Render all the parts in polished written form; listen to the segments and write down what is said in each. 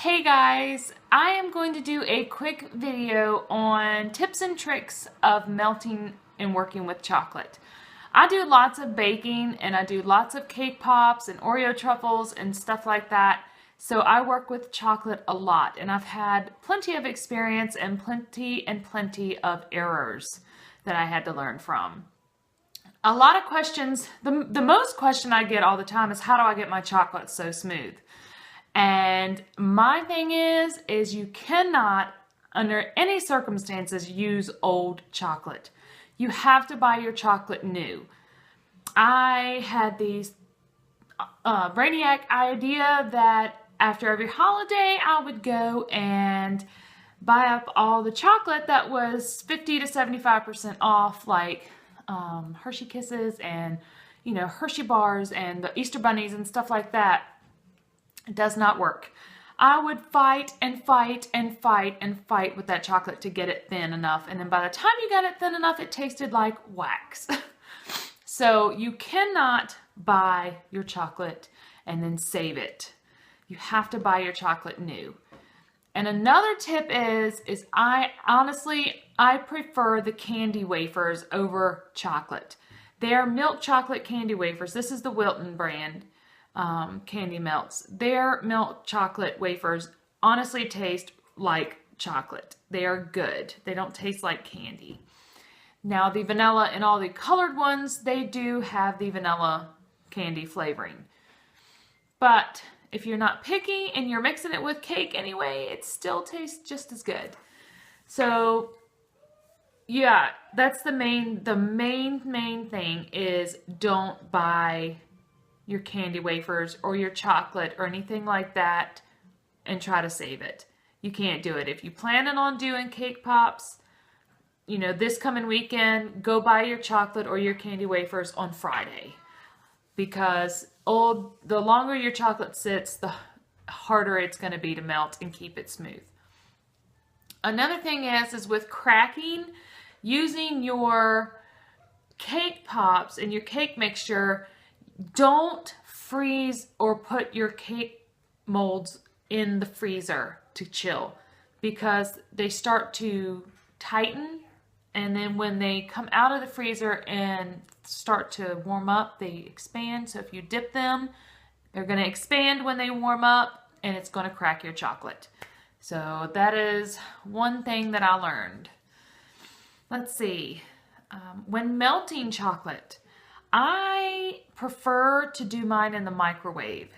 Hey guys, I am going to do a quick video on tips and tricks of melting and working with chocolate. I do lots of baking and I do lots of cake pops and Oreo truffles and stuff like that. So I work with chocolate a lot and I've had plenty of experience and plenty of errors that I had to learn from. A lot of questions, the most question I get all the time is how do I get my chocolate so smooth? And my thing is you cannot, under any circumstances, use old chocolate. You have to buy your chocolate new. I had these brainiac idea that after every holiday, I would go and buy up all the chocolate that was 50 to 75% off, like Hershey Kisses and, Hershey bars and the Easter bunnies and stuff like that. It does not work. I would fight and fight and fight and fight with that chocolate to get it thin enough. And then by the time you got it thin enough, it tasted like wax. So you cannot buy your chocolate and then save it. You have to buy your chocolate new. And another tip is I prefer the candy wafers over chocolate. They are milk chocolate candy wafers. This is the Wilton brand. Candy Melts. Their milk chocolate wafers honestly taste like chocolate. They are good. They don't taste like candy. Now the vanilla and all the colored ones, they do have the vanilla candy flavoring. But if you're not picky and you're mixing it with cake anyway, it still tastes just as good. So yeah, that's the main thing is don't buy your candy wafers or your chocolate or anything like that and try to save it. You can't do it. If you planning on doing cake pops, this coming weekend, go buy your chocolate or your candy wafers on Friday, because the longer your chocolate sits, the harder it's going to be to melt and keep it smooth. Another thing is with cracking, using your cake pops and your cake mixture, don't freeze or put your cake molds in the freezer to chill, because they start to tighten, and then when they come out of the freezer and start to warm up, they expand. So if you dip them, they're going to expand when they warm up and it's going to crack your chocolate. So that is one thing that I learned. Let's see. When melting chocolate, I prefer to do mine in the microwave.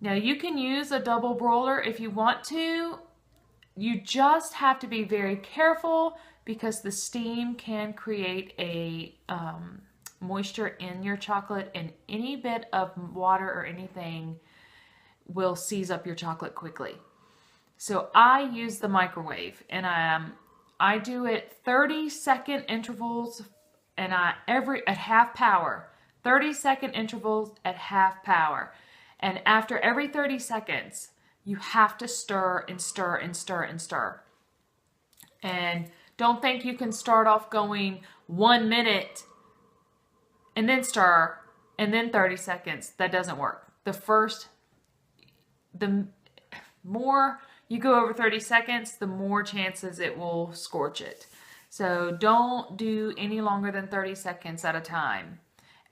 Now you can use a double broiler if you want to. You just have to be very careful because the steam can create a moisture in your chocolate, and any bit of water or anything will seize up your chocolate quickly. So I use the microwave, and I do it 30-second intervals, and at half power, 30-second intervals at half power. And after every 30 seconds, you have to stir and stir and stir and stir. And don't think you can start off going 1 minute and then stir and then 30 seconds. That doesn't work. The more you go over 30 seconds, the more chances it will scorch it. So don't do any longer than 30 seconds at a time,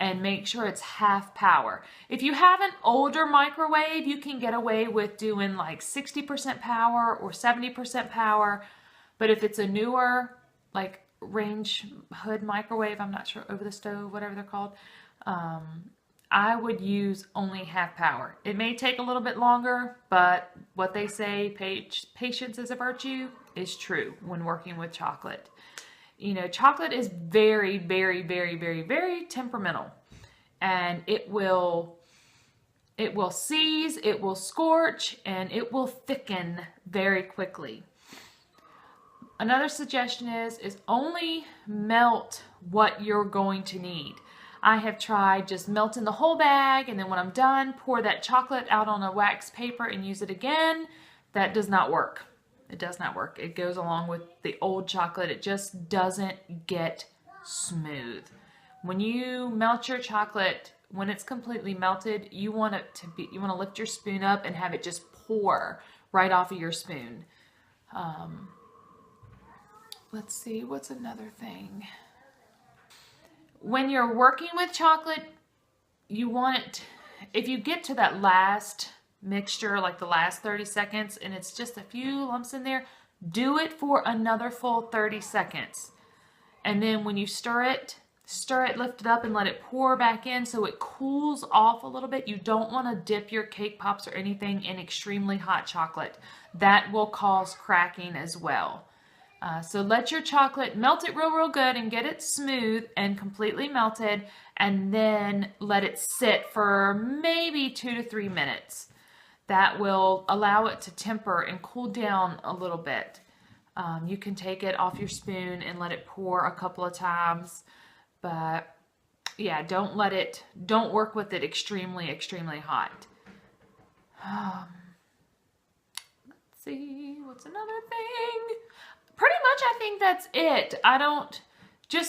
and make sure it's half power. If you have an older microwave, you can get away with doing like 60% power or 70% power. But if it's a newer, like range hood microwave, I'm not sure, over the stove, whatever they're called, I would use only half power. It may take a little bit longer, but what they say, patience is a virtue, is true when working with chocolate. Chocolate is very, very, very, very, very temperamental, and it will seize, it will scorch, and it will thicken very quickly. Another suggestion is only melt what you're going to need. I have tried just melting the whole bag, and then when I'm done, pour that chocolate out on a wax paper and use it again. That does not work. It does not work. It goes along with the old chocolate. It just doesn't get smooth. When you melt your chocolate, when it's completely melted, you want to lift your spoon up and have it just pour right off of your spoon. Let's see, what's another thing? When you're working with chocolate, you want it, if you get to that last mixture, like the last 30 seconds, and it's just a few lumps in there, do it for another full 30 seconds. And then when you stir it, lift it up and let it pour back in so it cools off a little bit. You don't want to dip your cake pops or anything in extremely hot chocolate. That will cause cracking as well. So let your chocolate melt it real good and get it smooth and completely melted, and then let it sit for maybe 2 to 3 minutes. That will allow it to temper and cool down a little bit. You can take it off your spoon and let it pour a couple of times, but yeah, don't work with it extremely hot. Let's see, what's another thing? Pretty much I think that's it.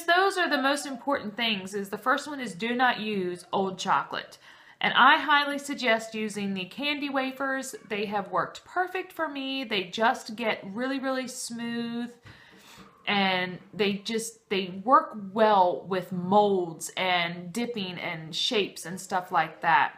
Those are the most important things. The first one is do not use old chocolate. And I highly suggest using the candy wafers. They have worked perfect for me. They just get really smooth, and they work well with molds and dipping and shapes and stuff like that.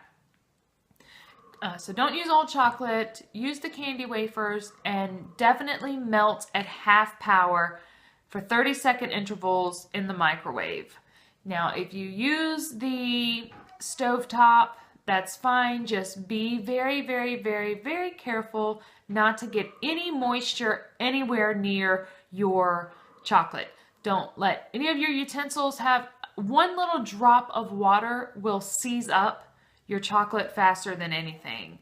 So don't use old chocolate, use the candy wafers, and definitely melt at half power for 30-second intervals in the microwave. Now, if you use the stovetop, that's fine. Just be very careful not to get any moisture anywhere near your chocolate. Don't let any of your utensils have one little drop of water will seize up your chocolate faster than anything.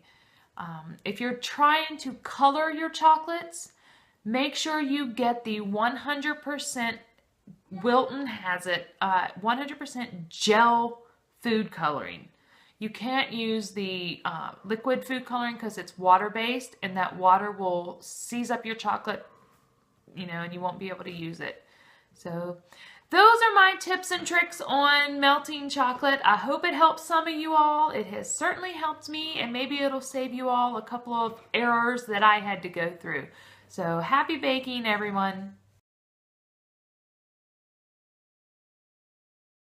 If you're trying to color your chocolates, make sure you get the 100%, Wilton has it, 100% gel food coloring. You can't use the liquid food coloring because it's water-based, and that water will seize up your chocolate, and you won't be able to use it. So those are my tips and tricks on melting chocolate. I hope it helps some of you all. It has certainly helped me, and maybe it'll save you all a couple of errors that I had to go through. So happy baking, everyone.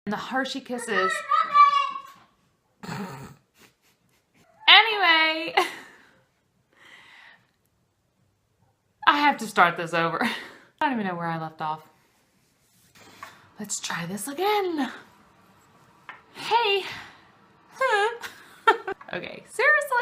And the Hershey Kisses. Anyway, I have to start this over. I don't even know where I left off. Let's try this again. Hey. Okay, seriously.